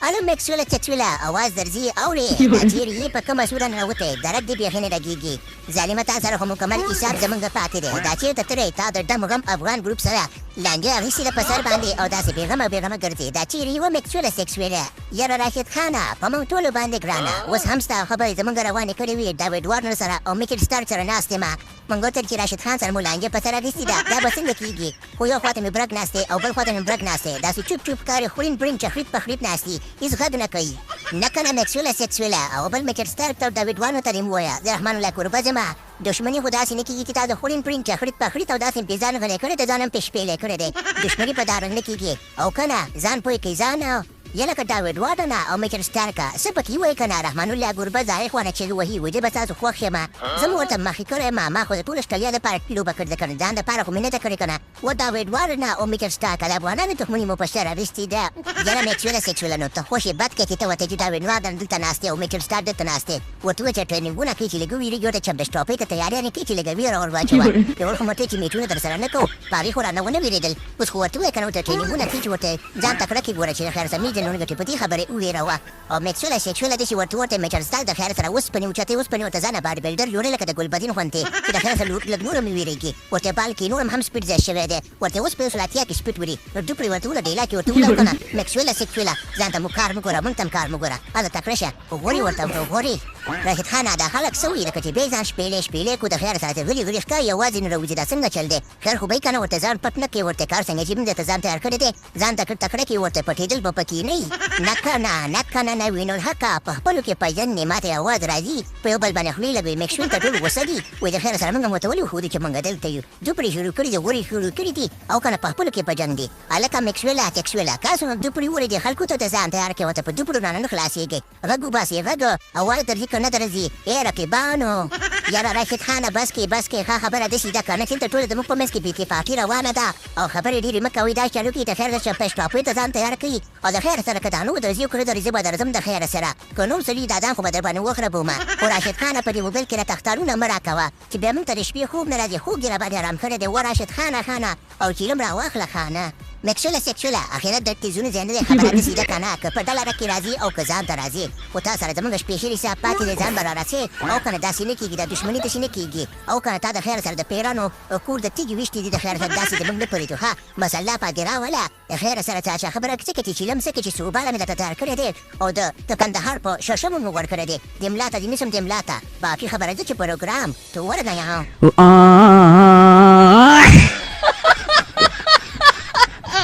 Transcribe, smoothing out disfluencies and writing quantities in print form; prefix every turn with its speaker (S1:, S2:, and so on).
S1: الو مکسوله چچوله اواز درځي اوري دا چیرې یې په کومه سوره ننوتی درک دې بیخي نه لګېږي ظالمه تا سره خو مکمل حساب زمونږ پاتې دی دا چېرته تللی تا د ډم غم افغان ګروپ سره لانجه اخیستې ده په سر باندې او داسې بېغمه بېغمه ګرځې دا چیرې یوه مکسوله سیکسویله یاره راشد خانه په موږ ټولو باندې ګرانه اوس هم ستا خبرې زمونږ روانې کړې وي ډاوید وارنر سره او میکل سټارک سره ناست یم موږ وتل چې راشد خان سره مو لانجه په سر اخیستې ده دا به څنګه کېږي خو یو خوا ته مې برګ ناست دی او بل خوا ته مې برګ ناست دی داسې چوپ چوپ کارې خورین برین چخریت پخریت ناست دي هېڅ غږ نه کوي نه کنه مکسوله سیکسویله او بل میکل سټارک ته ډاوید وارنر ته دې مو ووایه زه رحمان الله کوربه ځمه دښمني خو داسې نه کېږي چې تا د خورین پرین چخریت پخریت او داسې پې ځان غلی کړی د ځان هم پې شپېلی کړی دی دښمني په دا رنګ نه کېږي او که نه ځان پوه کوي ځان یا لکه ډاوید وارنر او میکل سټارکه څه پکې ووایي که نه رحمان الله ګوربه ظاهر خوا نه چې وهي وي زه به ستاسو خوښ یم زه مو ورته مخکې کړی یم ما خو د ټول اسټرالیا دپاره لوبه کړې ده که نه ځان دپاره خو مې نه ده کړې که نه و ډاوید وارنر او میکل سټارکه د افغانانو دښمني مو په سر اخیستې ده یاره مکسوله سیکسوله نو ته خوښ یې بد کړې چې ته ورته چې ډاوید وارنر دلته ناست دی او میکل سټارک دلته ناست دی ورته ووایه چې ټرېننګونه کوي چې لږ وویرېږي ورته چمبشټاپۍ ته تیاریانې کوي چې لږه ویره ور واچوه یو خو مته چې میټونه در سره نه کوو په هغې خو رانه ونه وېرېدل اوس خو ورته ووایه که نه ورته ټرېننګونه کوي چې ورته ځان تکړه کړي ګوره چې د خیر سمې دې نو ګټې په دې خبرې وویروه او مکسوله سیکسوله داسې ورته میکل سټارک د خیر سره اوسپنې اوچتې اوسپنې ورته ځانه باډي بلډر جوړوي لکه د ګلبدین غوندې چې د خیر سره لږ نور هم ویرېږي ورته بال کې نور هم سپیډ زیات شوی دی ورته اوس په یو سل اتیا کې سپیډ وړي نو دوپړې ورته وله ډیلا کې ورته وله که نه مکسوله سیکسوله ځان ته مو کار مه ګوره مونږ ته هم کار مه ګوره هله تکړه شه وګورې ورته وګورې راشد خانه دا خلک څه وایي لکه چې بیا ځان شپېلی کړو د خیر سره چې غلي غلي ښکاري یوازې نه راوځي دا څنګه چل دی خیر خو به یې که نه ورته ځان پټ نه کړې ورته کار څنګه چې موږ درته ځان تیار کړی دی ځان تکړه کړې ورته پټېدل به پکې نه وي نه کنه نه وینو الحقه په خپلو کې پیژنې ما ته اواز راځي په یو بل باندې خولې لګوي مکسول ته ټول غوسه دي وایي د خیر سره موږ هم ورته ولې وښودو چې موږ دلته یو دوپړې شروع کړي دي غورې شروع کړي دي او که نه په خپلو کې په جنګ دي هلکه مکسوله سیکسوله کاسو هم دوپړې وړې دي خلکو ته د ځان تیار کړې ورته په دوپړو نه نه خلاصېږي غږ وباسې غږ اواز درځي که نه درځي ای رقیبانو یاره راشد خانه بس کې ښه خبره داسې ده که نه چې ټوله زموږ په منځ کې بې اتفاقي روانه ده او خبرې ډېرې مه کوئ دا چالو کې د خیر د پشټاپۍ ته ځان تیار کړي او د خیر سره که دا نور درځي کړو درځي به درځم د خیر سره که نور سړي دا ځان خو به در باندې وخربومه خو راشد خانه په دې موبایل کې راته اخطارونه مه راکوه چې بیا موږ ته د شپې خوب نه راځي خوب دې راباندې ارام کړی دی و راشد خانه او چیلم راواخله خانه مکسوله سیکسوله اخرت د تیزونو ځای نه دی خبره داسې ده که نه که په ډله کې راځي او که ځان ته راځي خو تا سره زموږ سپېشلي صاحب پاتې دی ځان به رارسې او که نه داسې نه کېږي دا دښمني داسې نه کېږي او که نه تا د خیر سره د پیرانو کور د تیږې ویشتې دي د خیر سره داسې زموږ نه پرېږدو ښه بس الله پاک دې راوله د خیر سره چا خبره څه کوي چې چیلم څه کوي چې صوباله مې درته تیار کړی دی او د کندهار په شرشمو مې ورکړی دی د ملا ته دې نیسم د ملا ته باقي خبره ده چې پروګرام ته ورغی